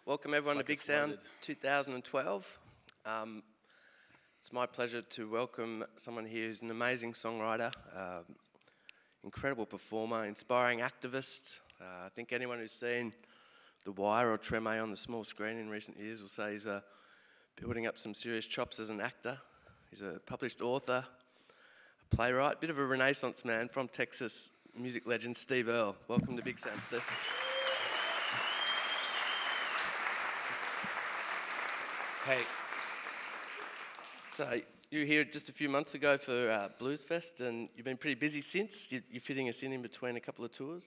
Welcome everyone to Big Sound loaded. 2012. It's my pleasure to welcome someone here who's an amazing songwriter, incredible performer, inspiring activist. I think anyone who's seen The Wire or Treme on the small screen in recent years will say he's building up some serious chops as an actor. He's a published author, a playwright, bit of a renaissance man from Texas, music legend Steve Earle. Welcome to Big Sound, Steve. Hey, So you were here just a few months ago for Blues Fest, and you've been pretty busy since. You're fitting us in between a couple of tours.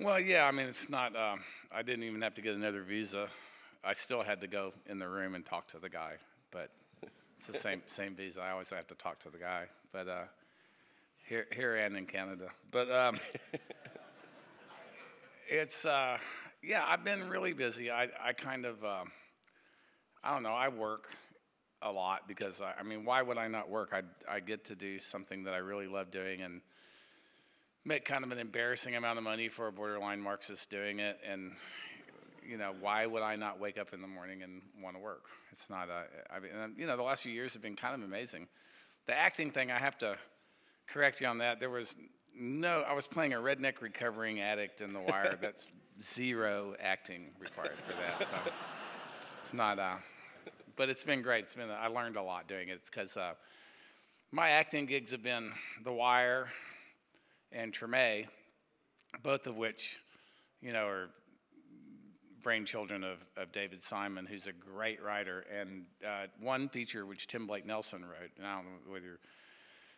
well, yeah, I mean, it's not, I didn't even have to get another visa. I still had to go in the room and talk to the guy, but it's the same visa. I always have to talk to the guy, but here and in Canada. But it's, yeah, I've been really busy. I kind of, I don't know, I work a lot because, I mean, why would I not work? I get to do something that I really love doing and make kind of an embarrassing amount of money for a borderline Marxist doing it. And, you know, why would I not wake up in the morning and want to work? It's not, I mean, you know, the last few years have been kind of amazing. The acting thing, I have to correct you on that. There was no, I was playing a redneck recovering addict in The Wire. That's zero acting required for that. So it's not, but it's been great. It's been, I learned a lot doing it. It's because my acting gigs have been The Wire and Treme, both of which, you know, are brainchildren of David Simon, who's a great writer, and one feature which Tim Blake Nelson wrote. And I don't know whether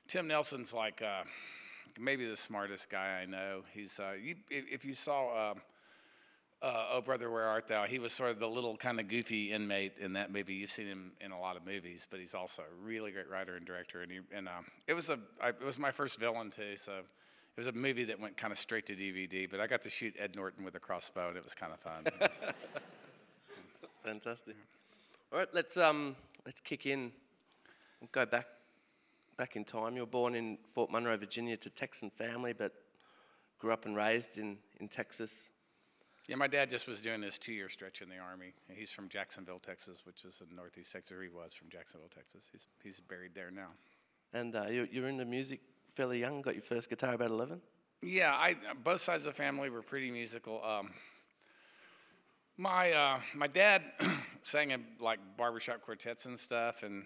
Tim Nelson's like maybe the smartest guy I know. He's if you saw Oh Brother Where Art Thou, he was sort of the little kind of goofy inmate in that movie. You've seen him in a lot of movies, but he's also a really great writer and director. And it was my first villain too, so it was a movie that went kind of straight to DVD. But I got to shoot Ed Norton with a crossbow, and it was kind of fun. Fantastic. All right, let's kick in. We'll go back in time. You were born in Fort Monroe, Virginia, to Texan family, but grew up and raised in Texas. Yeah, my dad just was doing his 2-year stretch in the Army. He's from Jacksonville, Texas, which is in northeast Texas. Or he was from Jacksonville, Texas. He's buried there now. And you're into music fairly young. Got your first guitar about 11. Yeah, both sides of the family were pretty musical. My dad sang in like barbershop quartets and stuff, and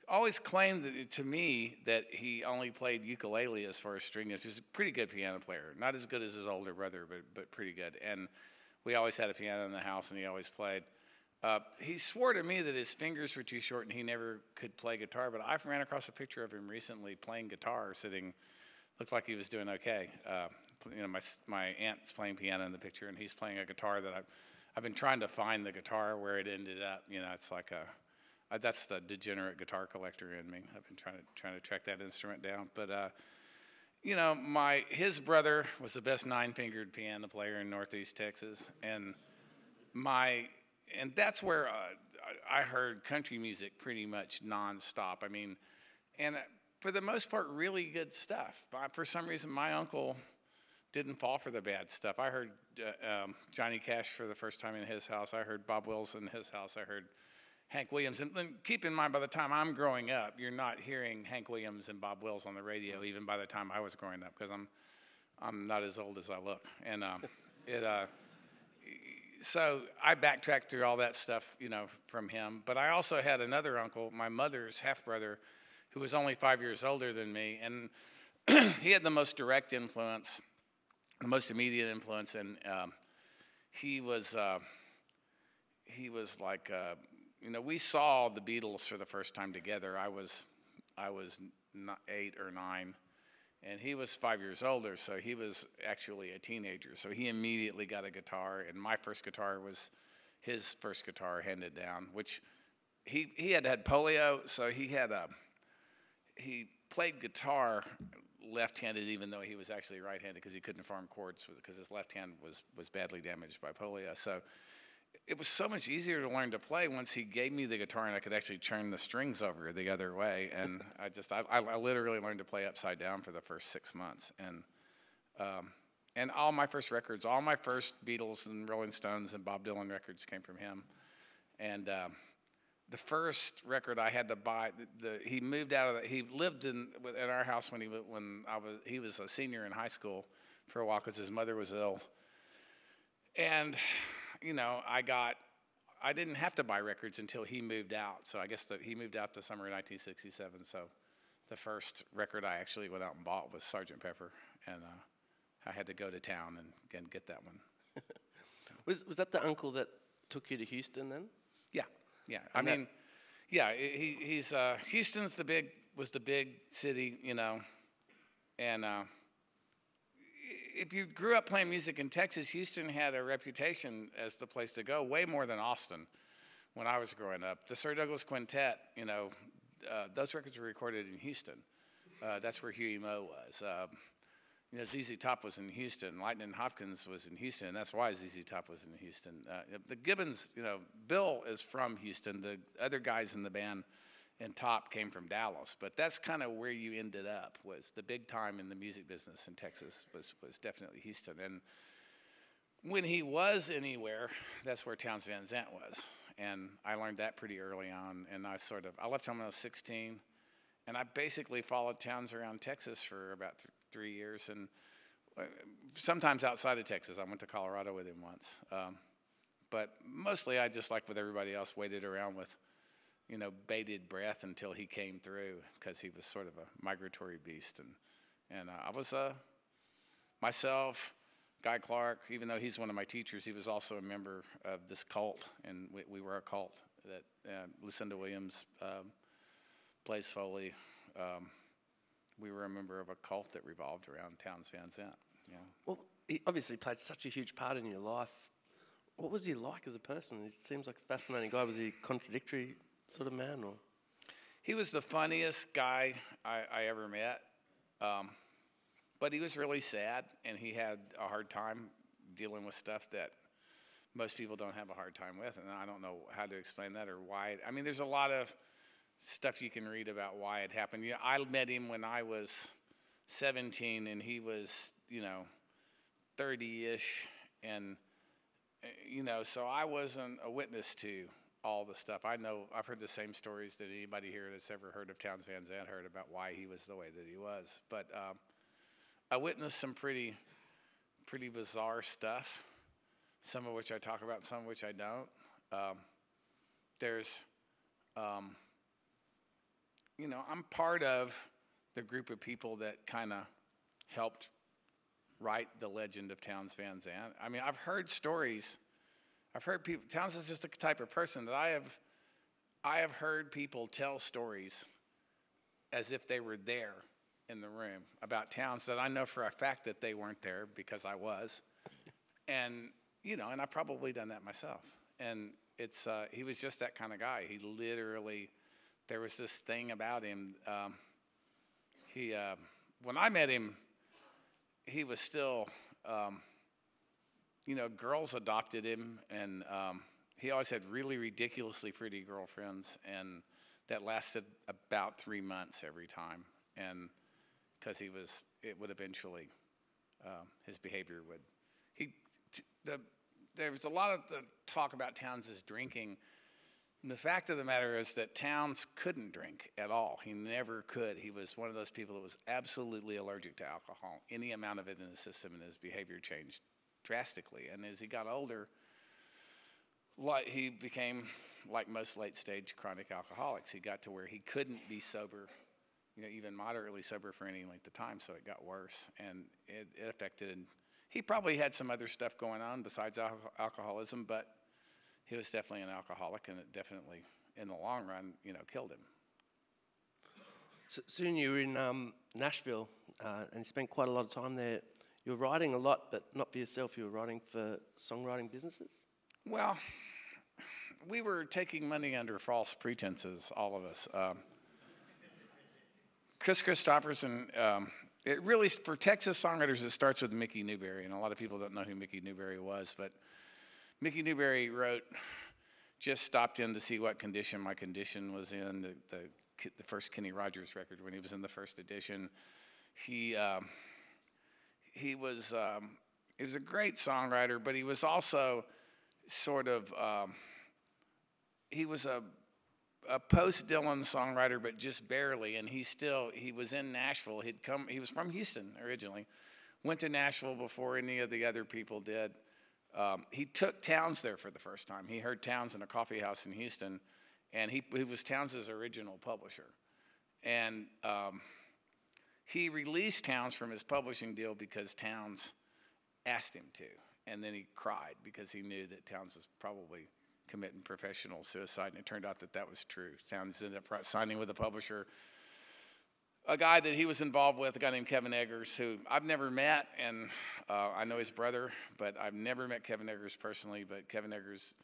always claimed to me that he only played ukulele as far as string instruments. He was a pretty good piano player, not as good as his older brother, but pretty good. And we always had a piano in the house, and he always played. He swore to me that his fingers were too short and he never could play guitar, but I ran across a picture of him recently playing guitar, sitting, looked like he was doing okay. You know, my aunt's playing piano in the picture, and he's playing a guitar that I've been trying to find the guitar where it ended up. You know, it's like that's the degenerate guitar collector in me. I've been trying to track that instrument down. But you know, his brother was the best 9-fingered piano player in northeast Texas, and that's where I heard country music pretty much nonstop. I mean, and for the most part, really good stuff. But for some reason, my uncle didn't fall for the bad stuff. I heard Johnny Cash for the first time in his house. I heard Bob Wills in his house. I heard Hank Williams. And keep in mind, by the time I'm growing up, you're not hearing Hank Williams and Bob Wills on the radio, even by the time I was growing up, because I'm not as old as I look. And so I backtracked through all that stuff, you know, from him. But I also had another uncle, my mother's half-brother, who was only 5 years older than me. And he had the most direct influence, the most immediate influence. And he was like... you know, we saw the Beatles for the first time together. I was 8 or 9, and he was 5 years older, so he was actually a teenager. So he immediately got a guitar, and my first guitar was his first guitar handed down, which he had polio, so he played guitar left-handed, even though he was actually right-handed because he couldn't form chords because his left hand was badly damaged by polio. So it was so much easier to learn to play once he gave me the guitar and I could actually turn the strings over the other way. And I literally learned to play upside down for the first 6 months. And And all my first records, all my first Beatles and Rolling Stones and Bob Dylan records came from him. And the first record I had to buy, he moved out of he lived at our house when he was a senior in high school for a while because his mother was ill. And, you know, I didn't have to buy records until he moved out. So I guess he moved out the summer of 1967. So the first record I actually went out and bought was Sgt. Pepper. And I had to go to town and get that one. Was that the uncle that took you to Houston then? Yeah, yeah. I mean, yeah. He's Houston's was the big city, you know, and if you grew up playing music in Texas, Houston had a reputation as the place to go, way more than Austin. When I was growing up, the Sir Douglas Quintet, you know, those records were recorded in Houston. That's where Huey Moe was. You know, ZZ Top was in Houston. Lightning Hopkins was in Houston, and that's why ZZ Top was in Houston. The Gibbons, you know, Bill is from Houston. The other guys in the band and Top came from Dallas, but that's kind of where you ended up. Was the big time in the music business in Texas was definitely Houston. And when he was anywhere, that's where Townes Van Zandt was, and I learned that pretty early on. And I left home when I was 16, and I basically followed Townes around Texas for about 3 years, and sometimes outside of Texas. I went to Colorado with him once. But mostly I just, like with everybody else, waited around with, you know, bated breath until he came through, because he was sort of a migratory beast. And I was myself, Guy Clark, even though he's one of my teachers, he was also a member of this cult, and we were a cult that Lucinda Williams plays Foley. We were a member of a cult that revolved around Townes Van Zandt. Yeah. Well, he obviously played such a huge part in your life. What was he like as a person? He seems like a fascinating guy. Was he a contradictory sort of man, or? He was the funniest guy I ever met, but he was really sad, and he had a hard time dealing with stuff that most people don't have a hard time with, and I don't know how to explain that or why. I mean, there's a lot of stuff you can read about why it happened. You know, I met him when I was 17, and he was, you know, 30-ish, and, you know, so I wasn't a witness to all the stuff. I've heard the same stories that anybody here that's ever heard of Townes Van Zandt heard about why he was the way that he was. But I witnessed some pretty bizarre stuff, some of which I talk about, some of which I don't. You know, I'm part of the group of people that kind of helped write the legend of Townes Van Zandt. I mean, I've heard stories. I've heard people. Townes is just the type of person that I have heard people tell stories as if they were there in the room about Townes that I know for a fact that they weren't there, because I was. And, you know, and I've probably done that myself. And he was just that kind of guy. He literally, there was this thing about him. When I met him, he was still, you know, girls adopted him, and he always had really ridiculously pretty girlfriends, and that lasted about 3 months every time. And because it would eventually, his behavior would, there was a lot of the talk about Townes' drinking. And the fact of the matter is that Townes couldn't drink at all. He never could. He was one of those people that was absolutely allergic to alcohol. Any amount of it in his system, and his behavior changed drastically. And as he got older, he became like most late-stage chronic alcoholics. He got to where he couldn't be sober, you know, even moderately sober for any length of time, so it got worse. And it affected, he probably had some other stuff going on besides alcoholism, but he was definitely an alcoholic, and it definitely, in the long run, you know, killed him. So soon you were in Nashville, and you spent quite a lot of time there. You were writing a lot, but not for yourself. You were writing for songwriting businesses? Well, we were taking money under false pretenses, all of us. Chris Christopherson, it really, for Texas songwriters, it starts with Mickey Newberry, and a lot of people don't know who Mickey Newberry was, but Mickey Newberry just stopped in to see what condition my condition was in, the first Kenny Rogers record when he was in the first edition. He was he was a great songwriter, but he was also sort of he was a post-Dylan songwriter, but just barely. And he was in Nashville. He was from Houston originally, went to Nashville before any of the other people did. He took Townes there for the first time. He heard Townes in a coffee house in Houston, and he was Townes' original publisher. And he released Townes from his publishing deal because Townes asked him to. And then he cried because he knew that Townes was probably committing professional suicide, and it turned out that that was true. Townes ended up signing with a publisher, a guy that he was involved with, a guy named Kevin Eggers, who I've never met, and I know his brother, but I've never met Kevin Eggers personally. But Kevin Eggers,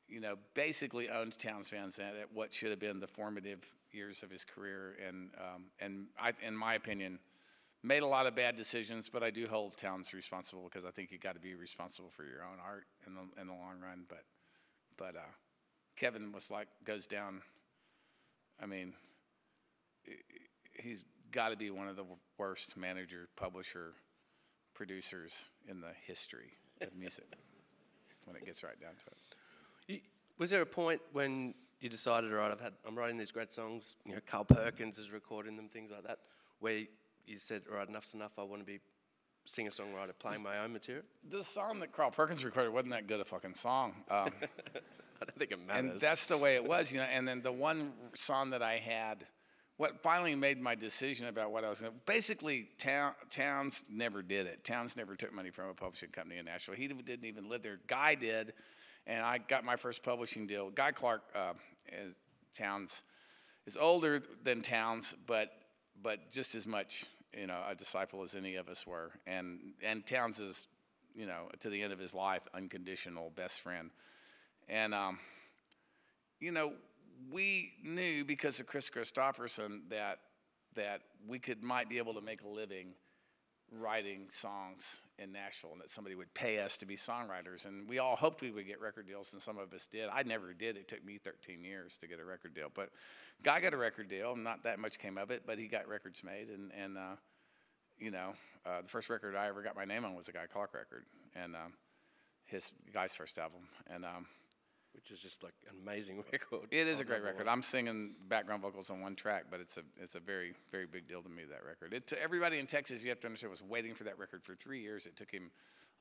you know, basically owned Townes Van Zandt at what should have been the formative years of his career, and I, in my opinion, made a lot of bad decisions. But I do hold Townes responsible because I think you got to be responsible for your own art in the long run. But Kevin goes down. I mean, he's got to be one of the worst manager, publisher, producers in the history of music when it gets right down to it. Was there a point when you decided, all right, I'm writing these great songs, you know, Carl Perkins is recording them, things like that, where you said, all right, enough's enough, I want to be singer-songwriter playing my own material? The song that Carl Perkins recorded wasn't that good a fucking song. I don't think it matters. And that's the way it was, you know. And then the one song that I had, what finally made my decision about what I was going to, basically Townes never did it. Townes never took money from a publishing company in Nashville. He didn't even live there. Guy did, and I got my first publishing deal. Guy Clark, Townes, is older than Townes, but just as much, you know, a disciple as any of us were. And Townes is, you know, to the end of his life, unconditional best friend. And, you know, we knew because of Chris Christopherson that we might be able to make a living writing songs in Nashville, and that somebody would pay us to be songwriters. And we all hoped we would get record deals, and some of us did. I never did. It took me 13 years to get a record deal. But Guy got a record deal. Not that much came of it, but he got records made. And you know, the first record I ever got my name on was a Guy Clark record, and Guy's first album. And which is just like an amazing record. It is a great record. I'm singing background vocals on one track, but it's a very, very big deal to me, that record. Everybody in Texas, you have to understand, was waiting for that record for 3 years. It took him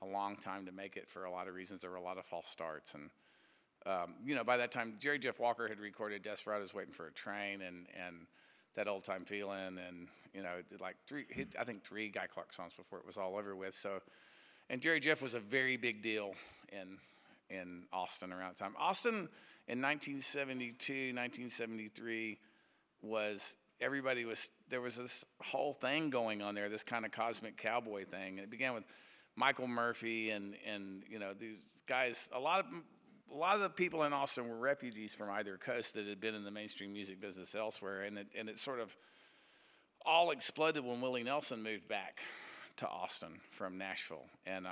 a long time to make it for a lot of reasons. There were a lot of false starts. And, you know, by that time, Jerry Jeff Walker had recorded Desperados Waiting for a Train and That Old Time Feeling, and, you know, did like three Guy Clark songs before it was all over with. So, and Jerry Jeff was a very big deal in Austin around the time. Austin in 1972, 1973 there was this whole thing going on there, this kind of cosmic cowboy thing. And it began with Michael Murphy and you know, these guys. A lot of the people in Austin were refugees from either coast that had been in the mainstream music business elsewhere, and it sort of all exploded when Willie Nelson moved back to Austin from Nashville, and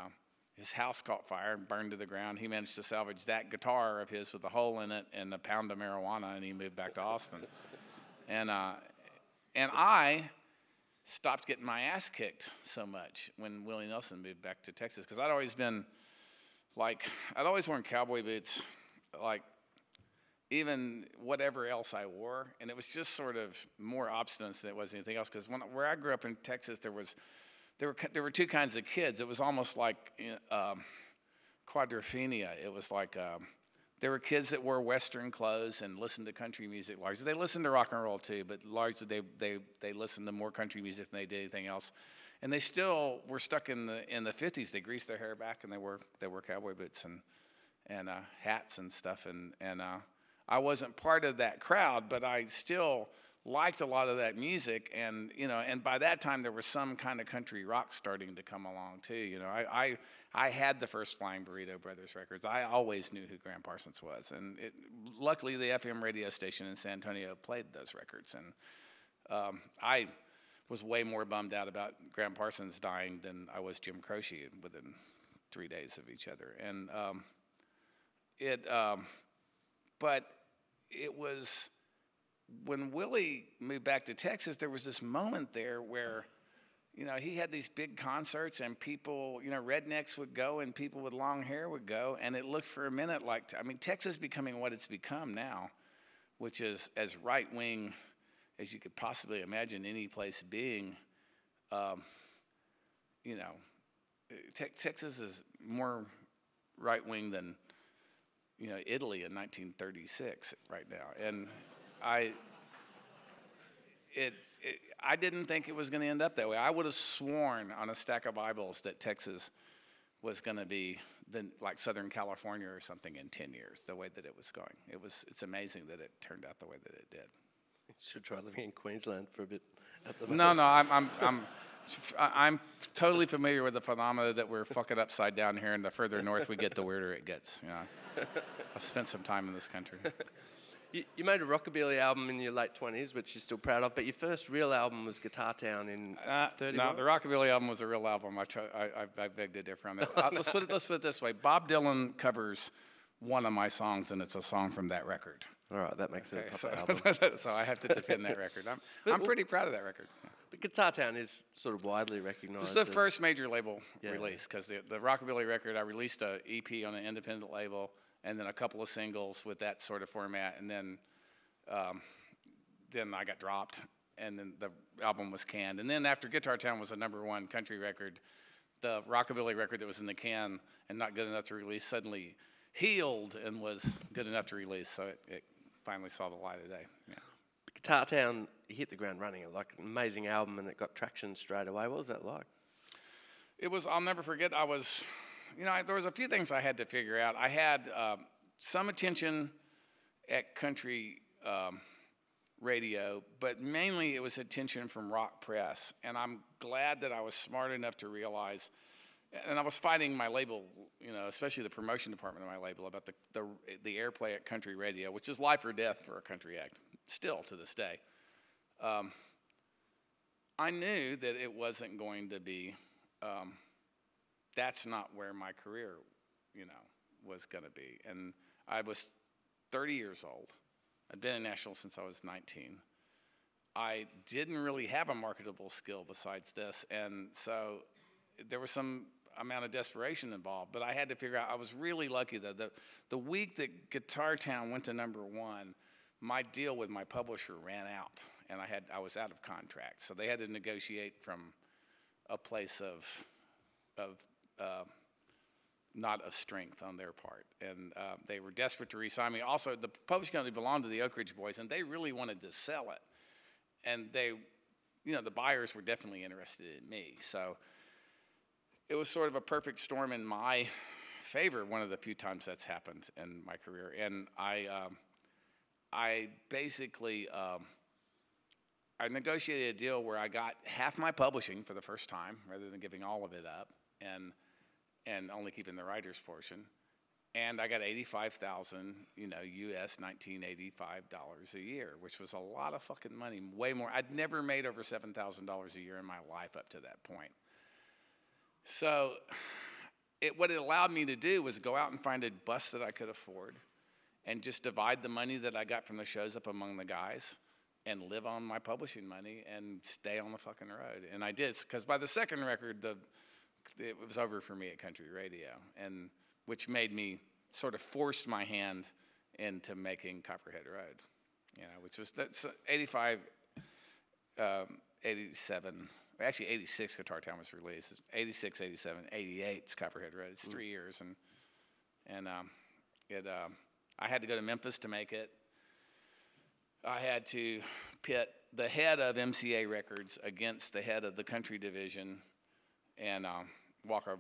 his house caught fire and burned to the ground. He managed to salvage that guitar of his with a hole in it and a pound of marijuana, and he moved back to Austin. And I stopped getting my ass kicked so much when Willie Nelson moved back to Texas, because I'd always been like, I'd always worn cowboy boots, like even whatever else I wore, and it was just sort of more obstinance than it was anything else. Because where I grew up in Texas, there were two kinds of kids. It was almost like quadrophenia. It was like there were kids that wore Western clothes and listened to country music largely. They listened to rock and roll too, but largely they listened to more country music than they did anything else. And they still were stuck in the 50s. They greased their hair back and they wore cowboy boots and hats and stuff. And I wasn't part of that crowd, but I still liked a lot of that music, and you know, and by that time there was some kind of country rock starting to come along too. You know, I had the first Flying Burrito Brothers records. I always knew who Graham Parsons was, and luckily the FM radio station in San Antonio played those records, and I was way more bummed out about Graham Parsons dying than I was Jim Croce within 3 days of each other, and but it was. When Willie moved back to Texas, there was this moment there where, you know, he had these big concerts, and people, you know, rednecks would go, and people with long hair would go, and it looked for a minute like, I mean, Texas becoming what it's become now, which is as right-wing as you could possibly imagine any place being. You know, Texas is more right-wing than, you know, Italy in 1936 right now, and I didn't think it was going to end up that way. I would have sworn on a stack of Bibles that Texas was going to be like Southern California or something in 10 years, the way that it was going. It's amazing that it turned out the way that it did. You should try living in Queensland for a bit at the moment. No, I'm totally familiar with the phenomena that we're fucking upside down here, and the further north we get, the weirder it gets. You know, I've spent some time in this country. You made a rockabilly album in your late 20s, which you're still proud of, but your first real album was Guitar Town in 31? No, the rockabilly album was a real album. I beg to differ on that. Let's put it this way. Bob Dylan covers one of my songs, and it's a song from that record. All right, that makes it a proper album. So I have to defend that record. I'm pretty proud of that record. Yeah. But Guitar Town is sort of widely recognized. It's the first major label release, because the rockabilly record, I released an EP on an independent label, and then a couple of singles with that sort of format, and then I got dropped, and then the album was canned. And then after Guitar Town was a #1 country record, the rockabilly record that was in the can and not good enough to release suddenly healed and was good enough to release, so it finally saw the light of day. Yeah. Guitar Town, you hit the ground running. Like an amazing album, and it got traction straight away. What was that like? It was, I'll never forget, there was a few things I had to figure out. I had some attention at country radio, but mainly it was attention from rock press. And I'm glad that I was smart enough to realize, and I was fighting my label, you know, especially the promotion department of my label, about the airplay at country radio, which is life or death for a country act, still to this day. I knew that it wasn't going to be, that's not where my career, you know, was going to be. And I was 30 years old. I'd been in Nashville since I was 19. I didn't really have a marketable skill besides this, and so there was some amount of desperation involved, but I had to figure out. I was really lucky that the week that Guitar Town went to #1, my deal with my publisher ran out, and I was out of contract, so they had to negotiate from a place of not of strength on their part, and they were desperate to re-sign me. Also, the publishing company belonged to the Oak Ridge Boys, and they really wanted to sell it, and they, you know, the buyers were definitely interested in me, so it was sort of a perfect storm in my favor, one of the few times that's happened in my career. And I basically, I negotiated a deal where I got half my publishing for the first time, rather than giving all of it up, and only keeping the writer's portion. And I got $85,000, you know, US $1985 a year, which was a lot of fucking money, way more. I'd never made over $7,000 a year in my life up to that point. So what it allowed me to do was go out and find a bus that I could afford and just divide the money that I got from the shows up among the guys and live on my publishing money and stay on the fucking road. And I did, because by the second record, it was over for me at country radio, and which made me sort of forced my hand into making Copperhead Road, you know, which was, that's 85, 87, actually 86 Guitar Town was released. It's 86, 87, 88 it's Copperhead Road. It's 3 years, and I had to go to Memphis to make it. I had to pit the head of MCA Records against the head of the country division, and walk a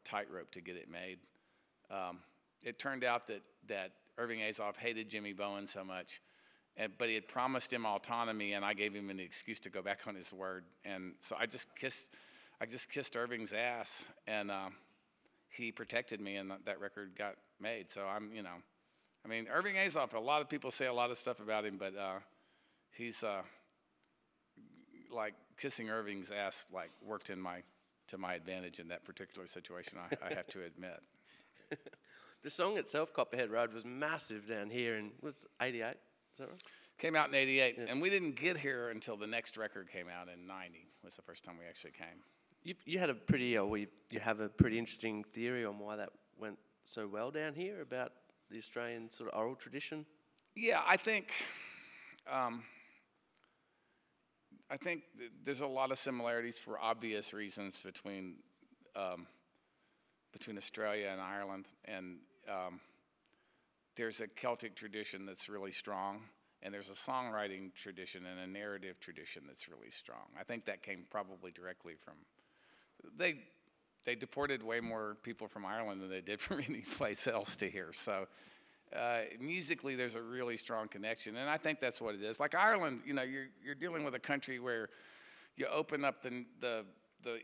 tightrope to get it made. It turned out that Irving Azoff hated Jimmy Bowen so much, but he had promised him autonomy, and I gave him an excuse to go back on his word. And so I just kissed Irving's ass, and he protected me, and that record got made. So Irving Azoff, a lot of people say a lot of stuff about him, but he's like kissing Irving's ass worked to my advantage in that particular situation, I have to admit. The song itself, Copperhead Road, was massive down here, and was 88, is that right? Came out in '88, Yeah. and we didn't get here until the next record came out in '90. Was the first time we actually came. You had a pretty, you have a pretty interesting theory on why that went so well down here about the Australian sort of oral tradition. Yeah, I think there's a lot of similarities for obvious reasons between Australia and Ireland, and there's a Celtic tradition that's really strong, and there's a songwriting tradition and a narrative tradition that's really strong. I think that came probably directly from they deported way more people from Ireland than they did from any place else to here. So musically, there's a really strong connection, and I think that's what it is. Like Ireland, you know, you're dealing with a country where you open up the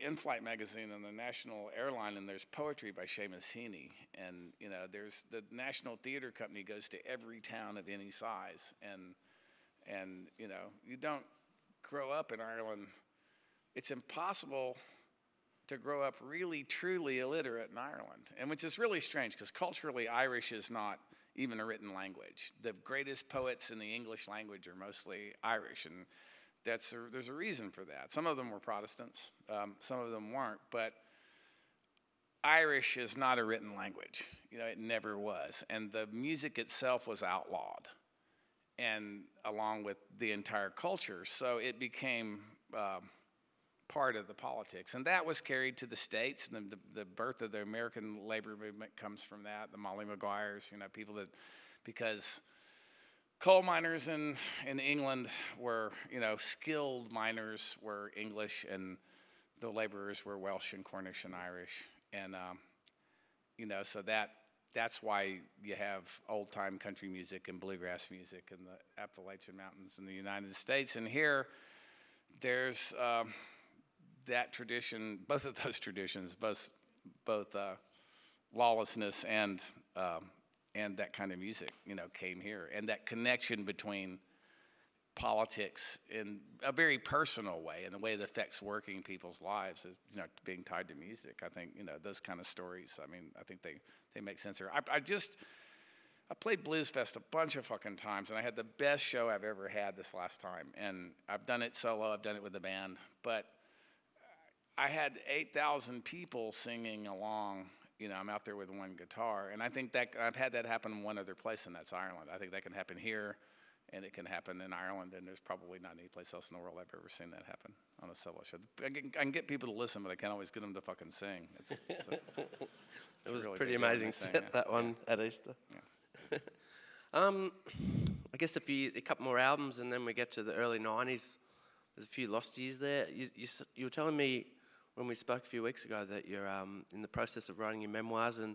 in-flight magazine on the national airline, and there's poetry by Seamus Heaney, and you know, there's the National Theatre Company goes to every town of any size, and you know, you don't grow up in Ireland. It's impossible to grow up really truly illiterate in Ireland, and which is really strange because culturally Irish is not even a written language. The greatest poets in the English language are mostly Irish, and there's a reason for that. Some of them were Protestants, some of them weren't, but Irish is not a written language. You know, it never was, and the music itself was outlawed, and along with the entire culture, so it became part of the politics, and that was carried to the States. And the birth of the American labor movement comes from that. The Molly Maguires, you know, people that, because coal miners in England were, you know, skilled miners were English, and the laborers were Welsh and Cornish and Irish, and you know, so that's why you have old-time country music and bluegrass music in the Appalachian Mountains in the United States, and here there's that tradition, both of those traditions, both lawlessness and that kind of music, you know, came here, and that connection between politics in a very personal way, and the way it affects working people's lives, is, you know, being tied to music. I think, you know, those kind of stories, I mean, I think they make sense here. I played Blues Fest a bunch of fucking times, and I had the best show I've ever had this last time, and I've done it solo, I've done it with a band, but I had 8,000 people singing along. You know, I'm out there with one guitar, and I think that I've had that happen in one other place, and that's Ireland. I think that can happen here, and it can happen in Ireland, and there's probably not any place else in the world I've ever seen that happen on a solo show. I can get people to listen, but I can't always get them to fucking sing. It was a pretty amazing set, that one at Easter. Yeah. I guess a couple more albums, and then we get to the early '90s. There's a few lost years there. You were telling me when we spoke a few weeks ago that you're in the process of writing your memoirs, and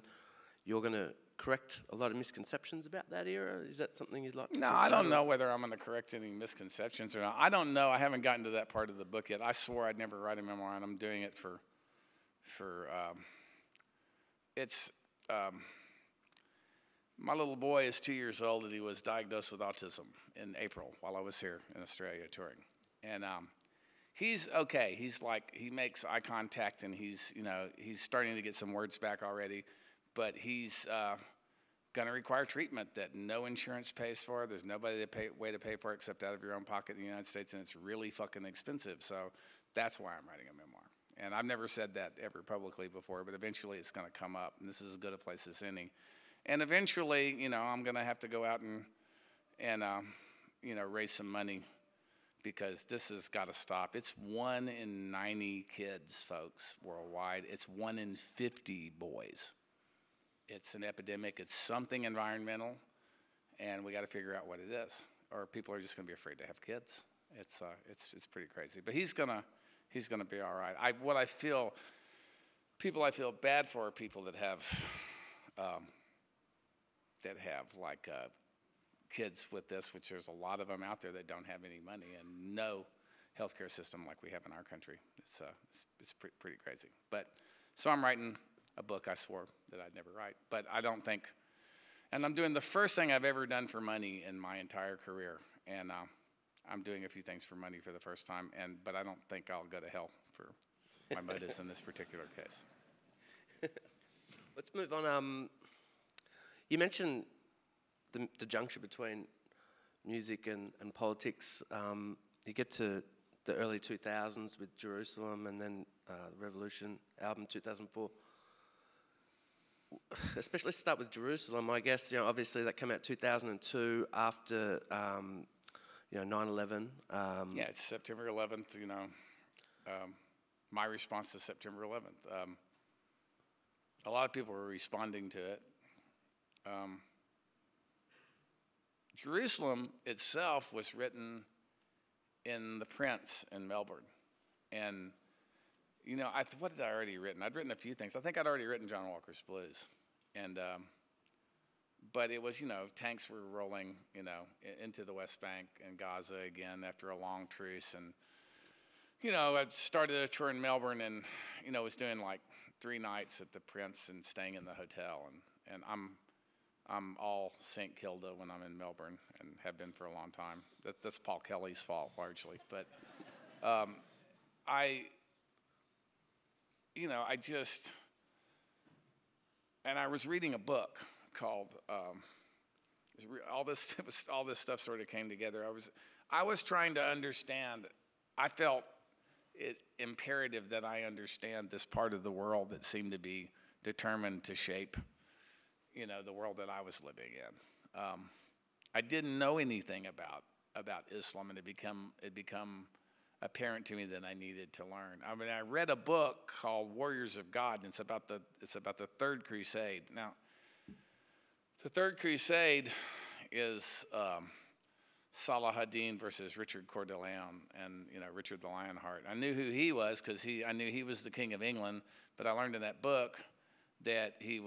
you're going to correct a lot of misconceptions about that era. Is that something you'd like to No, I don't know whether I'm going to correct any misconceptions or not. I don't know. I haven't gotten to that part of the book yet. I swore I'd never write a memoir, and I'm doing it for my little boy is 2 years old, and he was diagnosed with autism in April while I was here in Australia touring. And he's okay. He makes eye contact, and he's starting to get some words back already, but he's going to require treatment that no insurance pays for. There's nobody way to pay for it except out of your own pocket in the United States, and it's really fucking expensive. So that's why I'm writing a memoir. And I've never said that ever publicly before, but eventually it's going to come up, and this is as good a place as any. And eventually, you know, I'm going to have to go out and raise some money, because this has got to stop. It's 1 in 90 kids, folks, worldwide. It's 1 in 50 boys. It's an epidemic. It's something environmental, and we got to figure out what it is, or people are just going to be afraid to have kids. It's pretty crazy. But he's gonna be all right. I feel bad for are people that have kids with this, which there's a lot of them out there that don't have any money and no healthcare system like we have in our country. It's pretty crazy. But so I'm writing a book I swore that I'd never write, but I don't think, and I'm doing the first thing I've ever done for money in my entire career, and I'm doing a few things for money for the first time, but I don't think I'll go to hell for my motives in this particular case. Let's move on. You mentioned the juncture between music and politics. You get to the early 2000s with Jerusalem, and then the Revolution album 2004. Especially start with Jerusalem, I guess. Obviously that came out 2002 after 9/11. Yeah, it's September 11th. My response to September 11th. A lot of people were responding to it. Jerusalem itself was written in the Prince in Melbourne. And, what had I already written? I'd written a few things. I think I'd already written John Walker's Blues. And, but it was, tanks were rolling, into the West Bank and Gaza again after a long truce. And, I started a tour in Melbourne and, was doing like 3 nights at the Prince and staying in the hotel. And I'm all St. Kilda when I'm in Melbourne and have been for a long time. That's Paul Kelly's fault largely. But I was reading a book called all this stuff sort of came together. I was trying to understand. I felt it imperative that I understand this part of the world that seemed to be determined to shape the world that I was living in. I didn't know anything about Islam, and it become apparent to me that I needed to learn. I mean, I read a book called Warriors of God, and it's about the Third Crusade. Now, the Third Crusade is Salah ad-Din versus Richard Coeur de Lion, and Richard the Lionheart. I knew who he was because I knew he was the King of England, but I learned in that book that he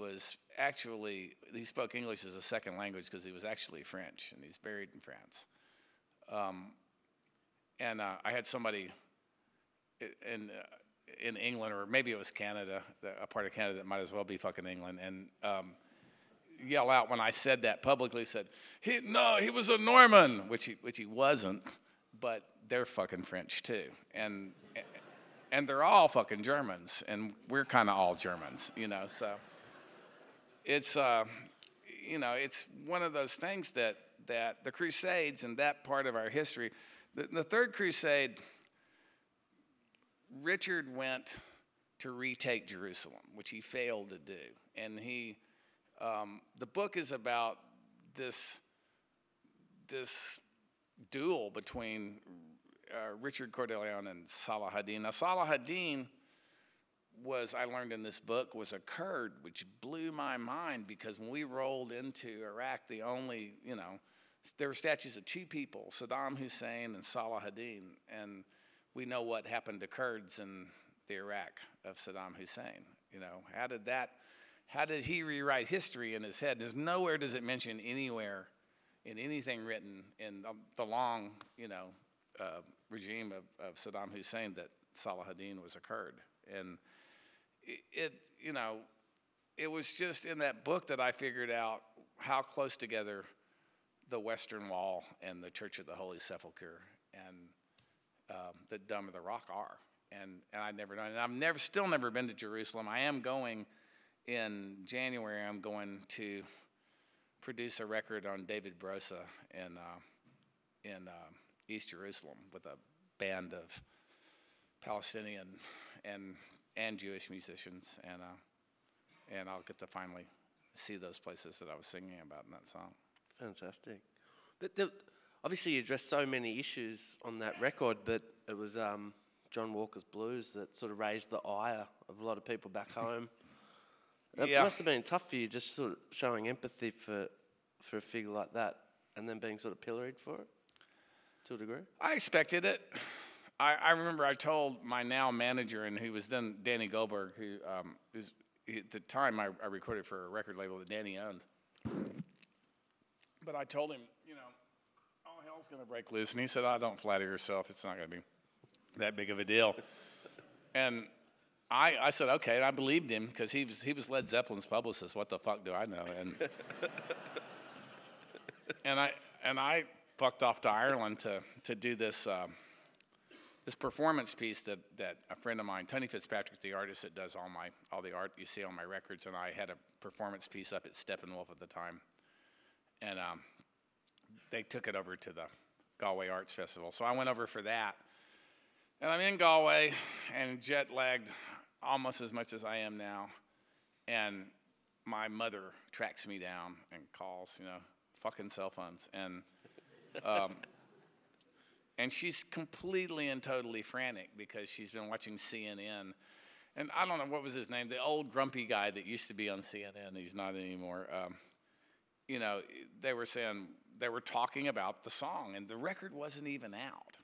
spoke English as a second language because he was actually French, and he's buried in France. And I had somebody in England, or maybe it was Canada, a part of Canada that might as well be fucking England, and yell out when I said that publicly, said, he was a Norman, which he wasn't, but they're fucking French too. And they're all fucking Germans, and we're kind of all Germans, so it's, it's one of those things that the Crusades and that part of our history, the Third Crusade, Richard went to retake Jerusalem, which he failed to do, and the book is about this duel between Richard Coeur de Lion and Salah ad-Din. Now, Salah ad-Din I learned in this book, was a Kurd, which blew my mind because when we rolled into Iraq, there were statues of 2 people, Saddam Hussein and Salah ad-Din, and we know what happened to Kurds in the Iraq of Saddam Hussein. How did he rewrite history in his head? There's nowhere does it mention anywhere in anything written in the long, regime of Saddam Hussein that Salah ad-Din was a Kurd. And it was just in that book that I figured out how close together the Western Wall and the Church of the Holy Sepulchre and the Dome of the Rock are. And I'd never known. And I've still never been to Jerusalem. I am going in January. I'm going to produce a record on David Brosa in East Jerusalem with a band of Palestinian and Jewish musicians, and I'll get to finally see those places that I was singing about in that song. Fantastic. Obviously, you addressed so many issues on that record, but it was John Walker's Blues that sort of raised the ire of a lot of people back home. It must have been tough for you, just sort of showing empathy for a figure like that, and then being sort of pilloried for it, to a degree. I expected it. I remember I told my now manager, and who was then Danny Goldberg, who at the time I recorded for a record label that Danny owned. But I told him, all hell's going to break loose. And he said, don't flatter yourself. It's not going to be that big of a deal. And I said, okay, and I believed him because he was Led Zeppelin's publicist. What the fuck do I know? And I fucked off to Ireland to do this performance piece that a friend of mine, Tony Fitzpatrick, the artist that does all the art you see on my records, and I had a performance piece up at Steppenwolf at the time. And they took it over to the Galway Arts Festival. So I went over for that. And I'm in Galway and jet lagged almost as much as I am now. And my mother tracks me down and calls, fucking cell phones. And she's completely and totally frantic because she's been watching CNN. And I don't know, what was his name? The old grumpy guy that used to be on CNN. He's not anymore. They were saying, they were talking about the song, and the record wasn't even out.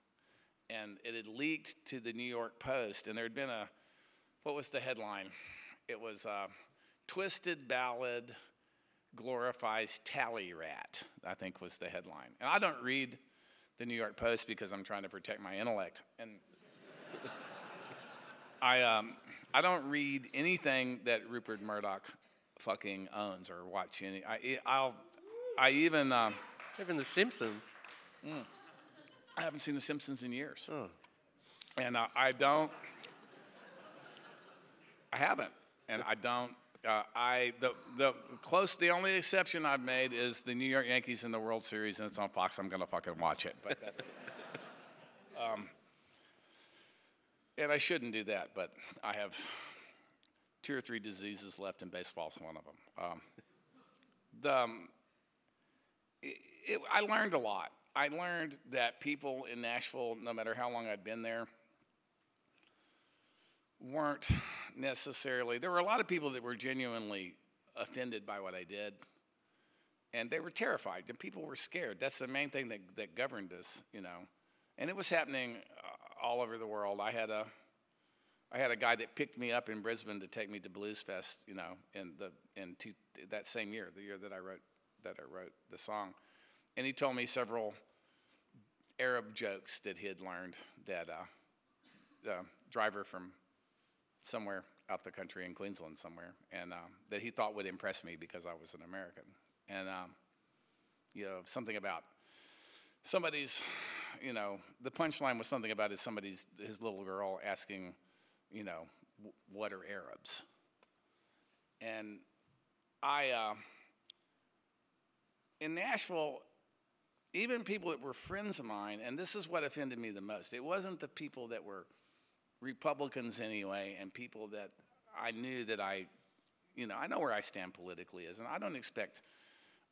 And it had leaked to the New York Post, and there had been what was the headline? It was Twisted Ballad Glorifies Tally Rat, I think was the headline. And I don't read the New York Post because I'm trying to protect my intellect. And I don't read anything that Rupert Murdoch fucking owns or watch any. I even The Simpsons. I haven't seen The Simpsons in years. Oh. And I haven't. And I don't. The only exception I've made is the New York Yankees in the World Series, and it's on Fox. I'm gonna fucking watch it. But that's, and I shouldn't do that, but I have 2 or 3 diseases left, and baseball's one of them. I learned a lot. I learned that people in Nashville, no matter how long I'd been there, weren't necessarily, there were a lot of people that were genuinely offended by what I did, and they were terrified, and people were scared. That's the main thing that governed us, And it was happening all over the world. I had a guy that picked me up in Brisbane to take me to Blues Fest, that same year, the year that I wrote the song. And he told me several Arab jokes that he had learned that the driver from somewhere out the country in Queensland somewhere, and that he thought would impress me because I was an American. And, something about somebody's, the punchline was something about his little girl asking, what are Arabs? And in Nashville, even people that were friends of mine, and this is what offended me the most, it wasn't the people that were Republicans anyway, and people that I knew that I know where I stand politically is, and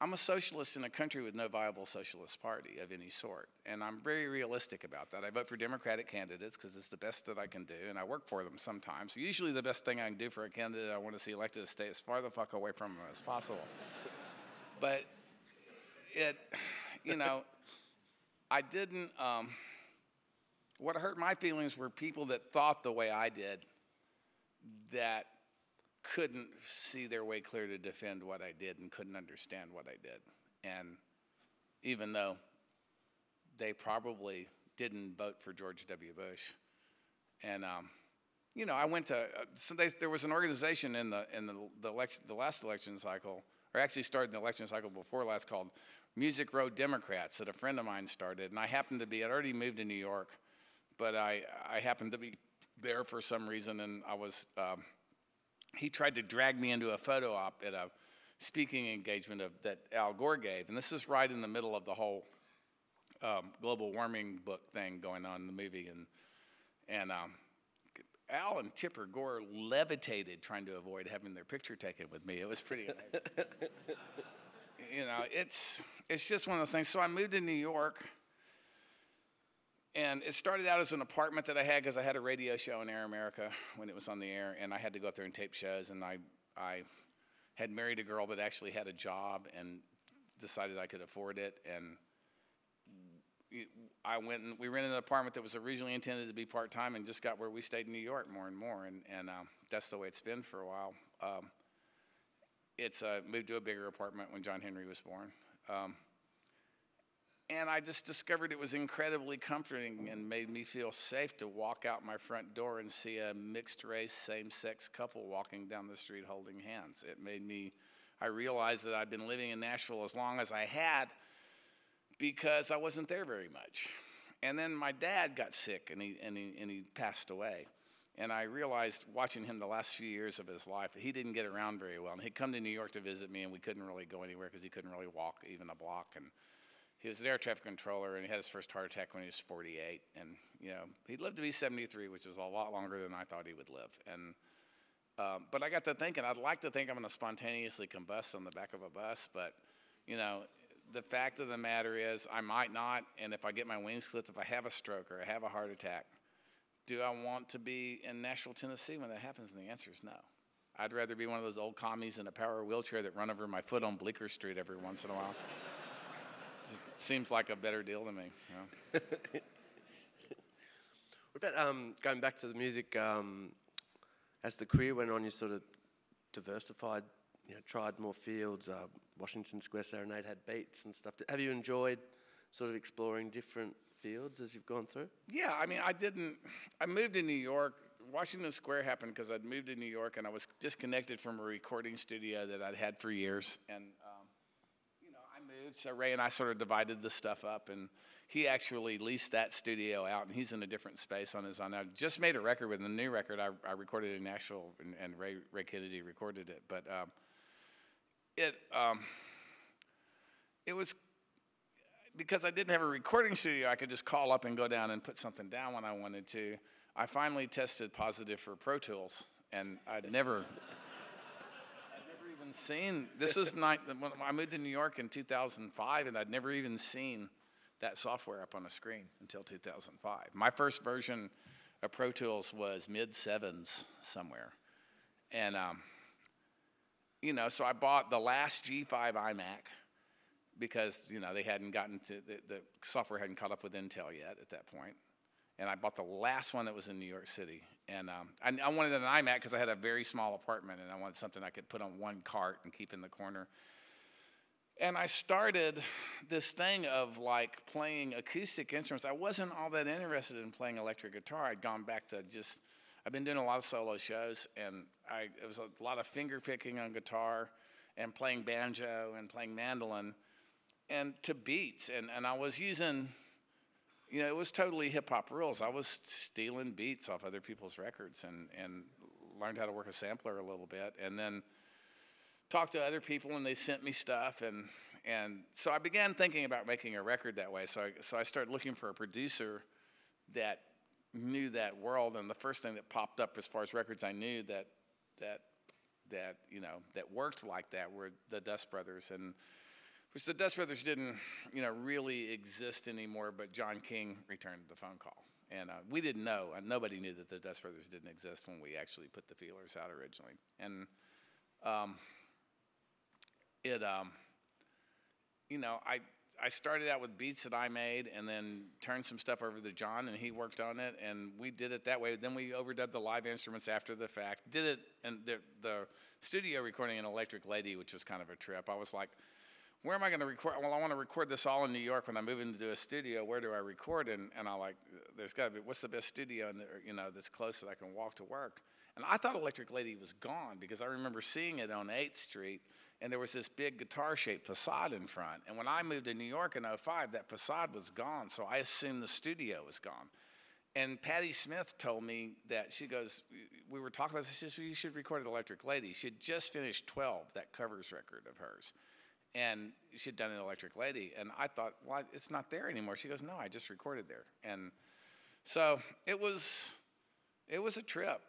I'm a socialist in a country with no viable socialist party of any sort, and I'm very realistic about that. I vote for Democratic candidates because it's the best that I can do, and I work for them sometimes. Usually the best thing I can do for a candidate I want to see elected is stay as far the fuck away from them as possible. But I didn't, what hurt my feelings were people that thought the way I did that couldn't see their way clear to defend what I did and couldn't understand what I did. And even though they probably didn't vote for George W. Bush. And, I went to, there was an organization in the last election cycle, or actually started the election cycle before last, called Music Road Democrats that a friend of mine started. And I happened to be, I'd already moved to New York, but I happened to be there for some reason, and I was, he tried to drag me into a photo op at a speaking engagement that Al Gore gave. And this is right in the middle of the whole global warming book thing going on in the movie. And Al and Tipper Gore levitated trying to avoid having their picture taken with me. It was pretty amazing. It's just one of those things. So I moved to New York, and it started out as an apartment that I had because I had a radio show in Air America when it was on the air, and I had to go up there and tape shows, and I had married a girl that actually had a job and decided I could afford it, and I went and we rented an apartment that was originally intended to be part-time and just got where we stayed in New York more and more, and that's the way it's been for a while. It's moved to a bigger apartment when John Henry was born. And I just discovered it was incredibly comforting and made me feel safe to walk out my front door and see a mixed-race, same-sex couple walking down the street holding hands. I realized that I'd been living in Nashville as long as I had because I wasn't there very much. And then my dad got sick, and he passed away. And I realized, watching him the last few years of his life, that he didn't get around very well. And he'd come to New York to visit me, and we couldn't really go anywhere because he couldn't really walk even a block. he was an air traffic controller, and he had his first heart attack when he was 48. And, you know, he lived to be 73, which was a lot longer than I thought he would live. And but I got to thinking, I'd like to think I'm going to spontaneously combust on the back of a bus, but, you know, the fact of the matter is I might not, and if I get my wings clipped, if I have a stroke or I have a heart attack, do I want to be in Nashville, Tennessee when that happens? And the answer is no. I'd rather be one of those old commies in a power wheelchair that run over my foot on Bleecker Street every once in a while. Just seems like a better deal to me. You know? What about going back to the music? As the career went on, you sort of diversified, you know, tried more fields. Washington Square Serenade had beats and stuff. Have you enjoyed sort of exploring different fields as you've gone through? Yeah, I mean, I moved to New York. Washington Square happened because I'd moved to New York and I was disconnected from a recording studio that I'd had for years. And, you know, I moved, so Ray and I sort of divided the stuff up, and he actually leased that studio out, and he's in a different space on his own. I just made a record with him. The new record I recorded in Nashville, and Ray Kennedy recorded it. But it was because I didn't have a recording studio, I could just call up and go down and put something down when I wanted to. I finally tested positive for Pro Tools, and I'd never even seen, this was when I moved to New York in 2005, and I'd never even seen that software up on a screen until 2005. My first version of Pro Tools was mid-sevens somewhere. And, you know, so I bought the last G5 iMac because, you know, they hadn't gotten to, the software hadn't caught up with Intel yet at that point. And I bought the last one that was in New York City. And I wanted an iMac because I had a very small apartment, and I wanted something I could put on one cart and keep in the corner. And I started this thing of like playing acoustic instruments. I wasn't all that interested in playing electric guitar. I'd gone back to just, I've been doing a lot of solo shows, and it was a lot of finger picking on guitar and playing banjo and playing mandolin and to beats. And I was using, you know, it was totally hip hop rules. I was stealing beats off other people's records and learned how to work a sampler a little bit. And then talked to other people, and they sent me stuff, and so I began thinking about making a record that way. So I started looking for a producer that knew that world, and the first thing that popped up as far as records I knew that you know that worked like that were the Dust Brothers, and which the Dust Brothers didn't, you know, really exist anymore. But John King returned the phone call, and we didn't know, and nobody knew that the Dust Brothers didn't exist when we actually put the feelers out originally, and. You know, I started out with beats that I made and then turned some stuff over to John, and he worked on it, and we did it that way. Then we overdubbed the live instruments after the fact. Did it, and the studio recording in Electric Lady, which was kind of a trip. I was like, where am I going to record? Well, I want to record this all in New York. When I move into a studio, where do I record? And I like, there's got to be, what's the best studio in you know, that's close that I can walk to work? And I thought Electric Lady was gone because I remember seeing it on 8th Street, and there was this big guitar-shaped facade in front. And when I moved to New York in '05, that facade was gone, so I assumed the studio was gone. And Patti Smith told me that, she goes, we were talking about this, she says, you should record at Electric Lady. She had just finished 12, that covers record of hers. And she'd done an Electric Lady. And I thought, well, it's not there anymore. She goes, no, I just recorded there. And so it was a trip.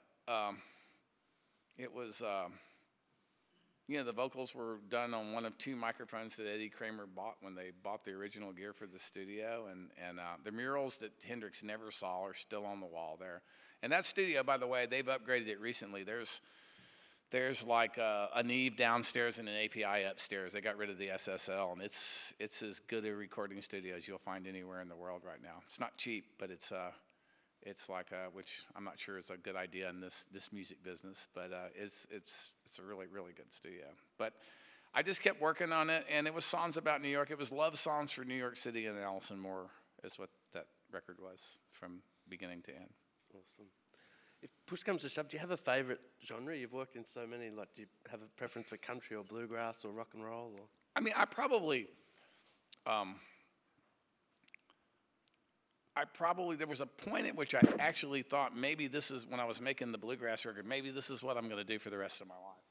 It was, you know, the vocals were done on one of 2 microphones that Eddie Kramer bought when they bought the original gear for the studio. And the murals that Hendrix never saw are still on the wall there. And that studio, by the way, they've upgraded it recently. There's like a Neve downstairs and an API upstairs. They got rid of the SSL, and it's as good a recording studio as you'll find anywhere in the world right now. It's not cheap, but it's like which I'm not sure is a good idea in this music business, but it's a really, really good studio. But I just kept working on it, and it was songs about New York. It was love songs for New York City and Allison Moore is what that record was from beginning to end. Awesome. If push comes to shove, do you have a favorite genre? You've worked in so many. Like, do you have a preference for country or bluegrass or rock and roll? Or? I mean, I probably, there was a point at which I actually thought maybe this is, when I was making the bluegrass record, maybe this is what I'm going to do for the rest of my life.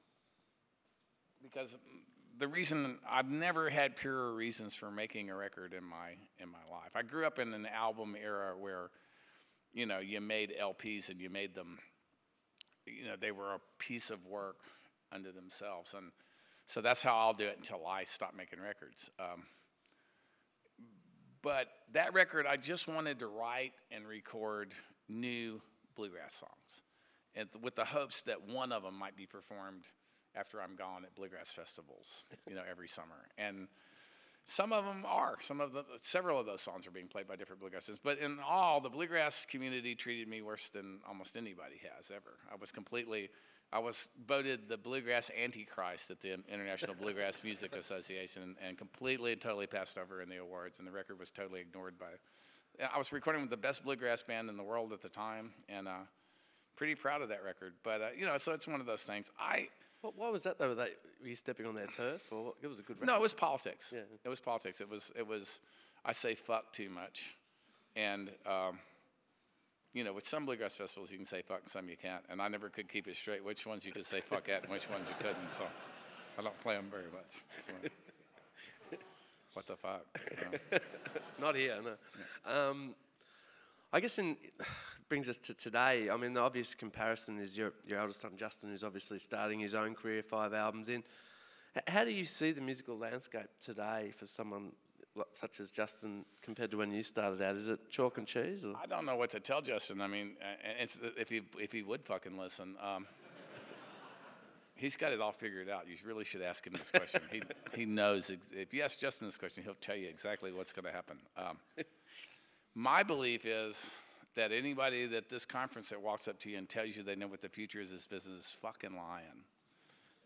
Because the reason I've never had purer reasons for making a record in my life. I grew up in an album era where, you know, you made LPs and you made them, you know, they were a piece of work unto themselves, and so that's how I'll do it until I stop making records. But that record, I just wanted to write and record new bluegrass songs, and with the hopes that one of them might be performed after I'm gone at bluegrass festivals, you know, every summer. And some of them are. Several of those songs are being played by different bluegrassers. But in all, the bluegrass community treated me worse than almost anybody has ever. I was voted the bluegrass antichrist at the International Bluegrass Music Association, and completely and totally passed over in the awards, and the record was totally ignored by. I was recording with the best bluegrass band in the world at the time, and pretty proud of that record. But you know, so it's one of those things. Why was that though? Were you stepping on their turf, or it was a good record? No, it was politics. Yeah. It was politics. It was. I say fuck too much, and. You know, with some bluegrass festivals you can say fuck and some you can't, and I never could keep it straight which ones you could say fuck at and which ones you couldn't, so I don't play them very much. So. What the fuck? You know? Not here, no. Yeah. I guess brings us to today. I mean, the obvious comparison is your eldest son Justin, who's obviously starting his own career, 5 albums in. How do you see the musical landscape today for someone such as Justin compared to when you started out? Is it chalk and cheese? Or? I don't know what to tell Justin. I mean, if he would fucking listen, he's got it all figured out. You really should ask him this question. He knows. If you ask Justin this question, he'll tell you exactly what's going to happen. My belief is that anybody at this conference that walks up to you and tells you they know what the future is this business is fucking lying.